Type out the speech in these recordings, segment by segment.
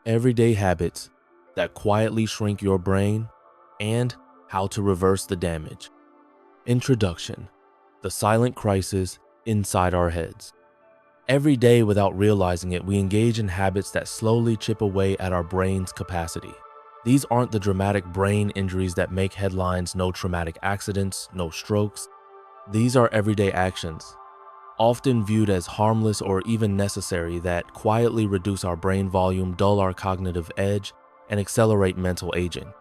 everyday habits that quietly shrink your brain, and how to reverse the damage. Introduction: the silent crisis inside our heads. Every day, without realizing it, we engage in habits that slowly chip away at our brain's capacity. These aren't the dramatic brain injuries that make headlines: no traumatic accidents, no strokes. These are everyday actions, often viewed as harmless or even necessary, that quietly reduce our brain volume, dull our cognitive edge, and accelerate mental aging.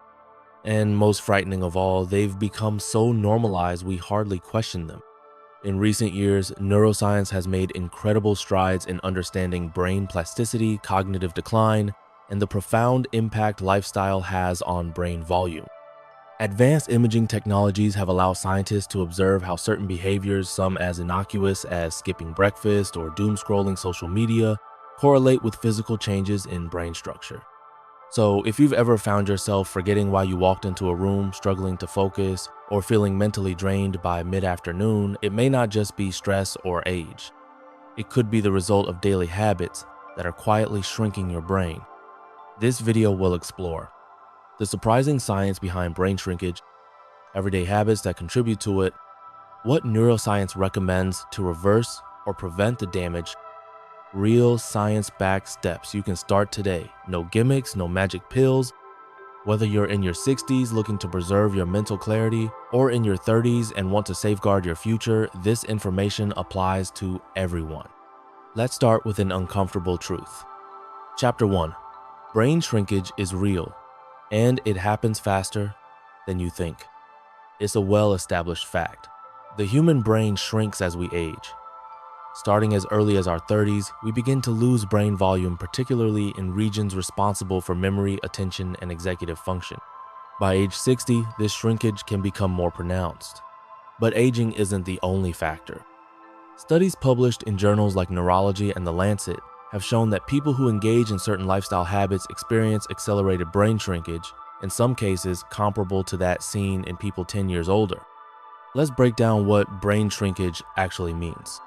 And most frightening of all, they've become so normalized we hardly question them. In recent years, neuroscience has made incredible strides in understanding brain plasticity, cognitive decline, and the profound impact lifestyle has on brain volume. Advanced imaging technologies have allowed scientists to observe how certain behaviors, some as innocuous as skipping breakfast or doom-scrolling social media, correlate with physical changes in brain structure. So if you've ever found yourself forgetting why you walked into a room, struggling to focus, or feeling mentally drained by mid-afternoon, it may not just be stress or age. It could be the result of daily habits that are quietly shrinking your brain. This video will explore the surprising science behind brain shrinkage, everyday habits that contribute to it, what neuroscience recommends to reverse or prevent the damage, real science-backed steps you can start today. No gimmicks, no magic pills. Whether you're in your 60s looking to preserve your mental clarity or in your 30s and want to safeguard your future, this information applies to everyone. Let's start with an uncomfortable truth. Chapter 1. Brain shrinkage is real, and it happens faster than you think. It's a well-established fact. The human brain shrinks as we age. Starting as early as our 30s, we begin to lose brain volume, particularly in regions responsible for memory, attention, and executive function. By age 60, this shrinkage can become more pronounced. But aging isn't the only factor. Studies published in journals like Neurology and The Lancet have shown that people who engage in certain lifestyle habits experience accelerated brain shrinkage, in some cases comparable to that seen in people 10 years older. Let's break down what brain shrinkage actually means.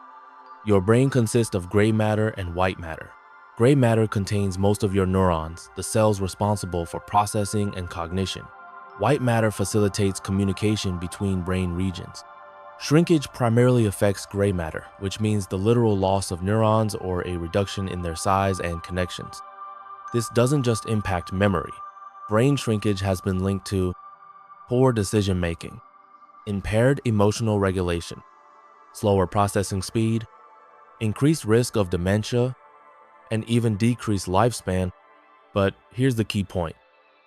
Your brain consists of gray matter and white matter. Gray matter contains most of your neurons, the cells responsible for processing and cognition. White matter facilitates communication between brain regions. Shrinkage primarily affects gray matter, which means the literal loss of neurons or a reduction in their size and connections. This doesn't just impact memory. Brain shrinkage has been linked to poor decision-making, impaired emotional regulation, slower processing speed, increased risk of dementia, and even decreased lifespan. But here's the key point.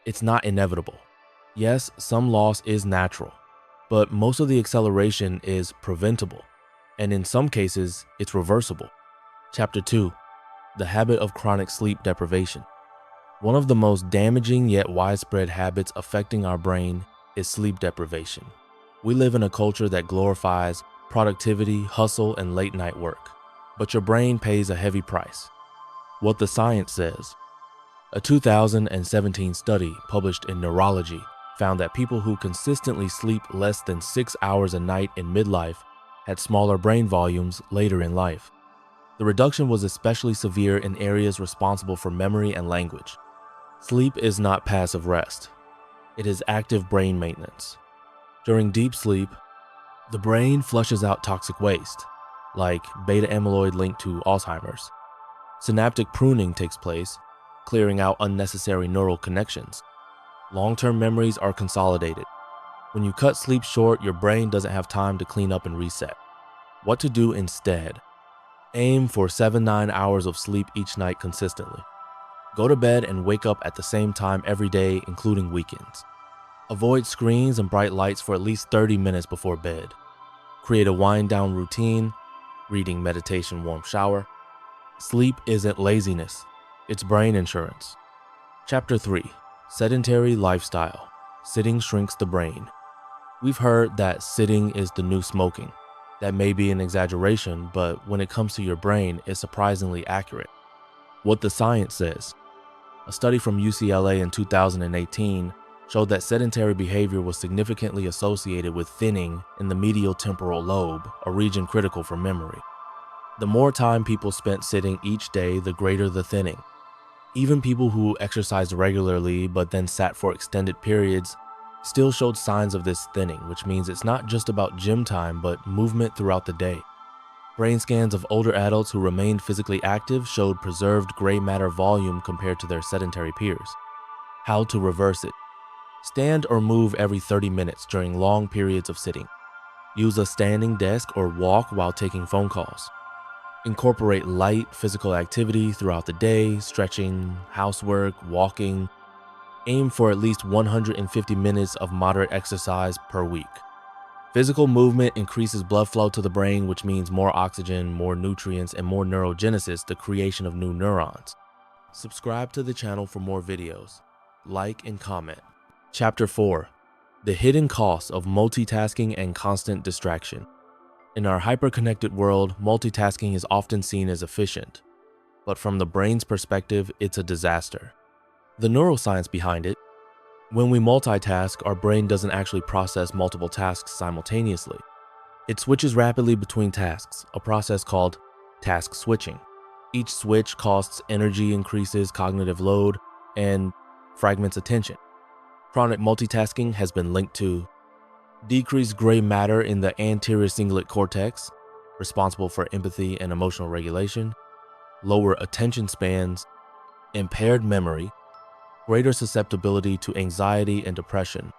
It's not inevitable. Yes, some loss is natural, but most of the acceleration is preventable, and in some cases, it's reversible. Chapter 2. The habit of chronic sleep deprivation. One of the most damaging yet widespread habits affecting our brain is sleep deprivation. We live in a culture that glorifies productivity, hustle, and late-night work. But your brain pays a heavy price. What the science says. A 2017 study published in Neurology found that people who consistently sleep less than 6 hours a night in midlife had smaller brain volumes later in life. The reduction was especially severe in areas responsible for memory and language. Sleep is not passive rest. It is active brain maintenance. During deep sleep, the brain flushes out toxic waste, like beta amyloid linked to Alzheimer's. Synaptic pruning takes place, clearing out unnecessary neural connections. Long-term memories are consolidated. When you cut sleep short, your brain doesn't have time to clean up and reset. What to do instead? Aim for 7-9 hours of sleep each night consistently. Go to bed and wake up at the same time every day, including weekends. Avoid screens and bright lights for at least 30 minutes before bed. Create a wind-down routine, reading, meditation, warm shower. Sleep isn't laziness, it's brain insurance. Chapter 3. Sedentary lifestyle. Sitting shrinks the brain. We've heard that sitting is the new smoking. That may be an exaggeration, but when it comes to your brain, it's surprisingly accurate. What the science says. A study from UCLA in 2018 showed that sedentary behavior was significantly associated with thinning in the medial temporal lobe, a region critical for memory. The more time people spent sitting each day, the greater the thinning. Even people who exercised regularly but then sat for extended periods still showed signs of this thinning, which means it's not just about gym time but movement throughout the day. Brain scans of older adults who remained physically active showed preserved gray matter volume compared to their sedentary peers. How to reverse it? Stand or move every 30 minutes during long periods of sitting. Use a standing desk or walk while taking phone calls. Incorporate light physical activity throughout the day, stretching, housework, walking. Aim for at least 150 minutes of moderate exercise per week. Physical movement increases blood flow to the brain, which means more oxygen, more nutrients, and more neurogenesis, the creation of new neurons. Subscribe to the channel for more videos. Like and comment. Chapter 4. The hidden costs of multitasking and constant distraction. In our hyper-connected world, multitasking is often seen as efficient, but from the brain's perspective, it's a disaster. The neuroscience behind it: when we multitask, our brain doesn't actually process multiple tasks simultaneously. It switches rapidly between tasks, a process called task switching. Each switch costs energy, increases cognitive load, and fragments attention. Chronic multitasking has been linked to decreased gray matter in the anterior cingulate cortex, responsible for empathy and emotional regulation, lower attention spans, impaired memory, greater susceptibility to anxiety and depression.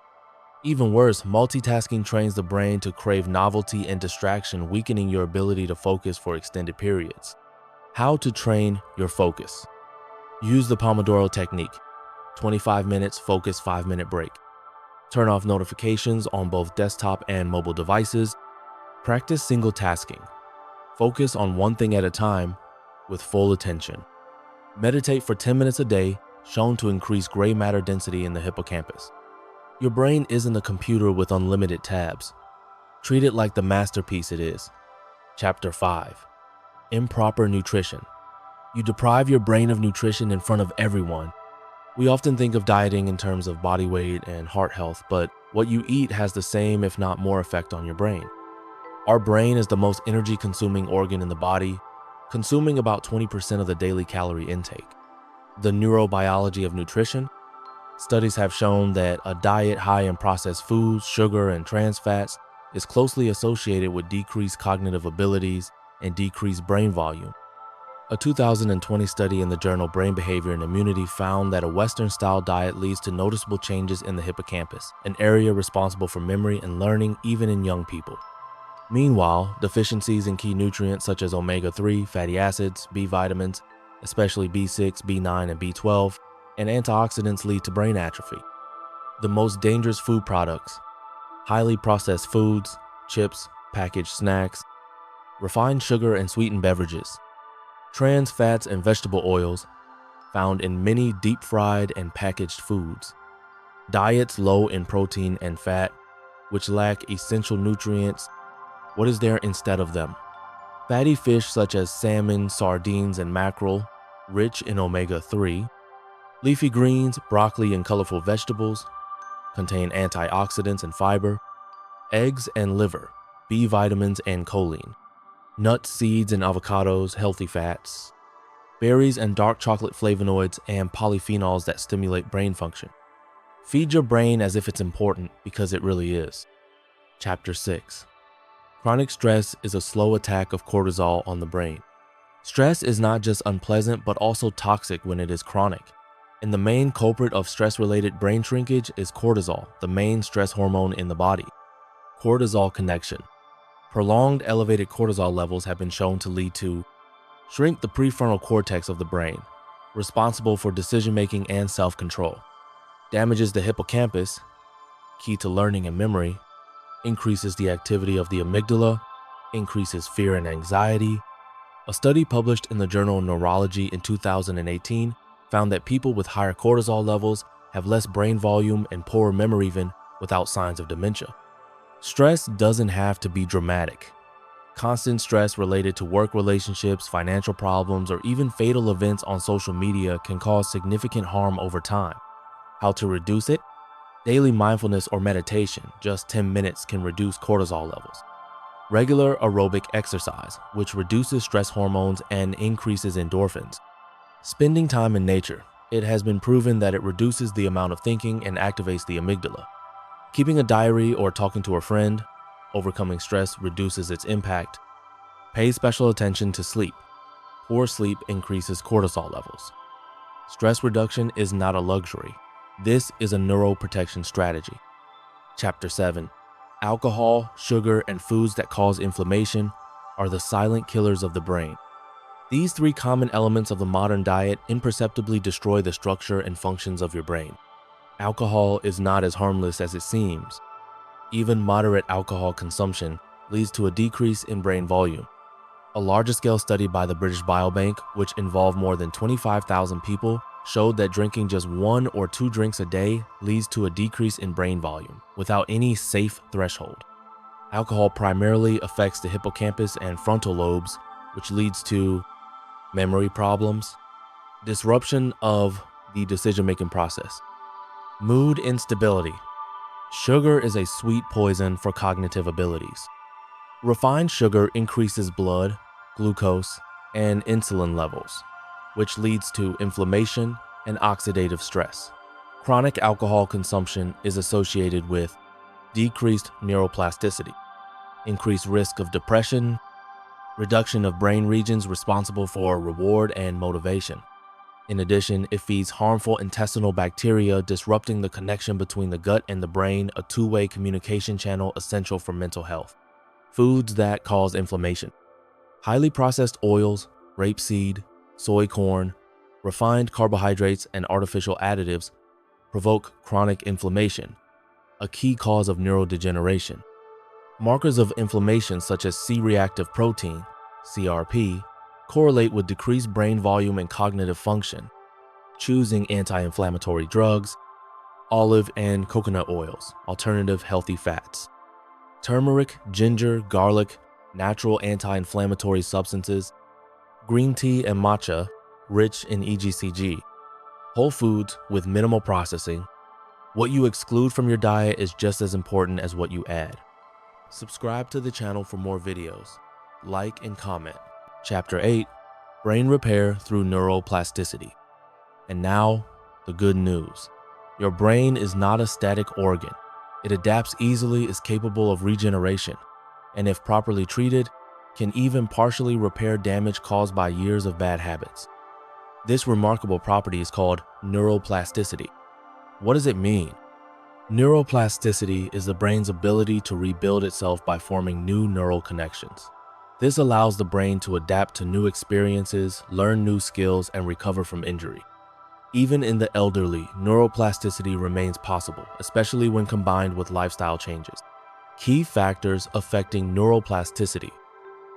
Even worse, multitasking trains the brain to crave novelty and distraction, weakening your ability to focus for extended periods. How to train your focus. Use the Pomodoro technique. 25 minutes, focus, 5-minute break. Turn off notifications on both desktop and mobile devices. Practice single tasking. Focus on one thing at a time with full attention. Meditate for 10 minutes a day, shown to increase gray matter density in the hippocampus. Your brain isn't a computer with unlimited tabs. Treat it like the masterpiece it is. Chapter 5. Improper nutrition. You deprive your brain of nutrition in front of everyone. We often think of dieting in terms of body weight and heart health, but what you eat has the same, if not more, effect on your brain. Our brain is the most energy-consuming organ in the body, consuming about 20% of the daily calorie intake. The neurobiology of nutrition. Studies have shown that a diet high in processed foods, sugar, and trans fats is closely associated with decreased cognitive abilities and decreased brain volume. A 2020 study in the journal Brain Behavior and Immunity found that a Western-style diet leads to noticeable changes in the hippocampus, an area responsible for memory and learning even in young people. Meanwhile, deficiencies in key nutrients such as omega-3, fatty acids, B vitamins, especially B6, B9, and B12, and antioxidants lead to brain atrophy. The most dangerous food products: highly processed foods, chips, packaged snacks, refined sugar and sweetened beverages, trans fats and vegetable oils found in many deep-fried and packaged foods, diets low in protein and fat, which lack essential nutrients. What is there instead of them? Fatty fish such as salmon, sardines, and mackerel, rich in omega-3. Leafy greens, broccoli, and colorful vegetables contain antioxidants and fiber. Eggs and liver, B vitamins and choline. Nuts, seeds, and avocados, healthy fats. Berries and dark chocolate flavonoids and polyphenols that stimulate brain function. Feed your brain as if it's important, because it really is. Chapter 6. Chronic stress is a slow attack of cortisol on the brain. Stress is not just unpleasant but also toxic when it is chronic. And the main culprit of stress-related brain shrinkage is cortisol, the main stress hormone in the body. Cortisol connection. Prolonged elevated cortisol levels have been shown to lead to shrink the prefrontal cortex of the brain, responsible for decision-making and self-control. Damages the hippocampus, key to learning and memory. Increases the activity of the amygdala, increases fear and anxiety. A study published in the journal Neurology in 2018 found that people with higher cortisol levels have less brain volume and poorer memory even without signs of dementia. Stress doesn't have to be dramatic. Constant stress related to work relationships, financial problems, or even fatal events on social media can cause significant harm over time. How to reduce it? Daily mindfulness or meditation, just 10 minutes, can reduce cortisol levels. Regular aerobic exercise, which reduces stress hormones and increases endorphins. Spending time in nature. It has been proven that it reduces the amount of thinking and activates the amygdala. Keeping a diary or talking to a friend, overcoming stress reduces its impact. Pay special attention to sleep. Poor sleep increases cortisol levels. Stress reduction is not a luxury. This is a neuroprotection strategy. Chapter 7. Alcohol, sugar, and foods that cause inflammation are the silent killers of the brain. These three common elements of the modern diet imperceptibly destroy the structure and functions of your brain. Alcohol is not as harmless as it seems. Even moderate alcohol consumption leads to a decrease in brain volume. A larger-scale study by the British Biobank, which involved more than 25,000 people, showed that drinking just 1 or 2 drinks a day leads to a decrease in brain volume without any safe threshold. Alcohol primarily affects the hippocampus and frontal lobes, which leads to memory problems, disruption of the decision-making process, mood instability. Sugar is a sweet poison for cognitive abilities. Refined sugar increases blood, glucose, and insulin levels, which leads to inflammation and oxidative stress. Chronic alcohol consumption is associated with decreased neuroplasticity, increased risk of depression, reduction of brain regions responsible for reward and motivation. In addition, it feeds harmful intestinal bacteria, disrupting the connection between the gut and the brain, a two-way communication channel essential for mental health. Foods that cause inflammation. Highly processed oils, rapeseed, soy corn, refined carbohydrates, and artificial additives provoke chronic inflammation, a key cause of neurodegeneration. Markers of inflammation such as C-reactive protein, CRP, correlate with decreased brain volume and cognitive function. Choosing anti-inflammatory drugs, olive and coconut oils, alternative healthy fats. Turmeric, ginger, garlic, natural anti-inflammatory substances. Green tea and matcha, rich in EGCG. Whole foods with minimal processing. What you exclude from your diet is just as important as what you add. Subscribe to the channel for more videos. Like and comment. Chapter 8. Brain repair through neuroplasticity. And now, the good news. Your brain is not a static organ. It adapts easily, is capable of regeneration, and if properly treated, can even partially repair damage caused by years of bad habits. This remarkable property is called neuroplasticity. What does it mean? Neuroplasticity is the brain's ability to rebuild itself by forming new neural connections. This allows the brain to adapt to new experiences, learn new skills, and recover from injury. Even in the elderly, neuroplasticity remains possible, especially when combined with lifestyle changes. Key factors affecting neuroplasticity.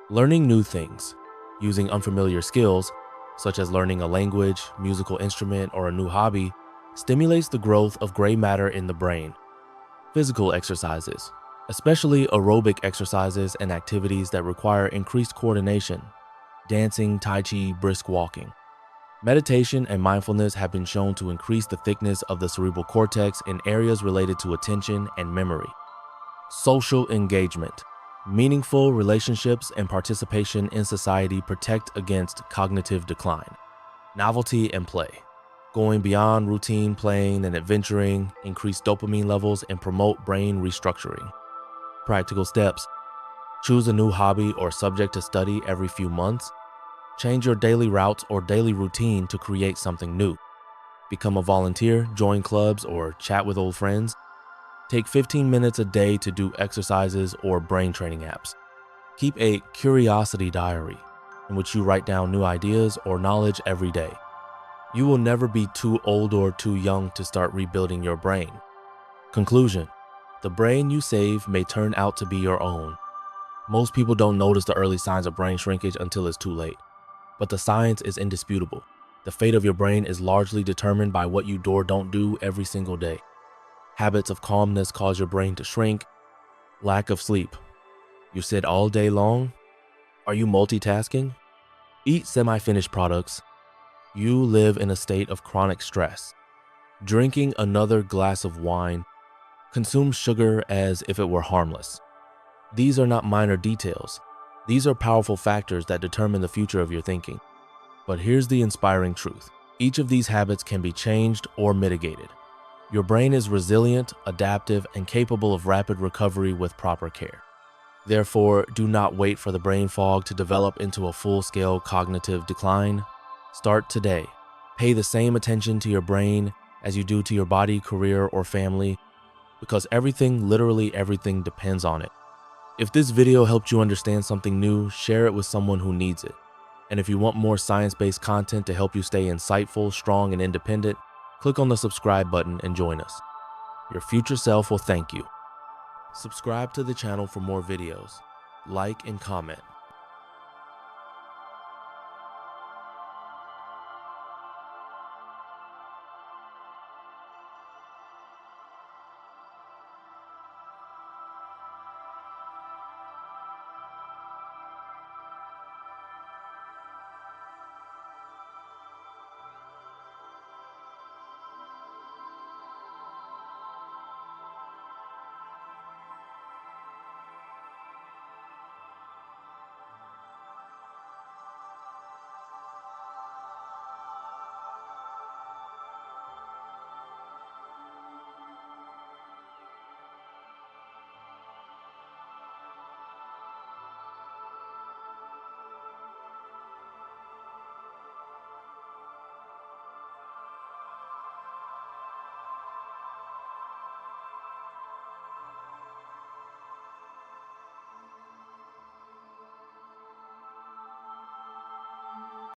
Learning new things. Using unfamiliar skills, such as learning a language, musical instrument, or a new hobby, stimulates the growth of gray matter in the brain. Physical exercises, especially aerobic exercises and activities that require increased coordination, dancing, tai chi, brisk walking. Meditation and mindfulness have been shown to increase the thickness of the cerebral cortex in areas related to attention and memory. Social engagement. Meaningful relationships and participation in society protect against cognitive decline. Novelty and play. Going beyond routine playing and adventuring increase dopamine levels and promote brain restructuring. Practical steps. Choose a new hobby or subject to study every few months. Change your daily routes or daily routine to create something new. Become a volunteer, join clubs, or chat with old friends. Take 15 minutes a day to do exercises or brain training apps. Keep a curiosity diary in which you write down new ideas or knowledge every day. You will never be too old or too young to start rebuilding your brain. Conclusion: the brain you save may turn out to be your own. Most people don't notice the early signs of brain shrinkage until it's too late. But the science is indisputable. The fate of your brain is largely determined by what you do or don't do every single day. Habits of calmness cause your brain to shrink. Lack of sleep. You sit all day long? Are you multitasking? Eat semi-finished products. You live in a state of chronic stress. Drinking another glass of wine. Consume sugar as if it were harmless. These are not minor details. These are powerful factors that determine the future of your thinking. But here's the inspiring truth. Each of these habits can be changed or mitigated. Your brain is resilient, adaptive, and capable of rapid recovery with proper care. Therefore, do not wait for the brain fog to develop into a full-scale cognitive decline. Start today. Pay the same attention to your brain as you do to your body, career, or family, because everything, literally everything, depends on it. If this video helped you understand something new, share it with someone who needs it. And if you want more science-based content to help you stay insightful, strong, and independent, click on the subscribe button and join us. Your future self will thank you. Subscribe to the channel for more videos. Like and comment.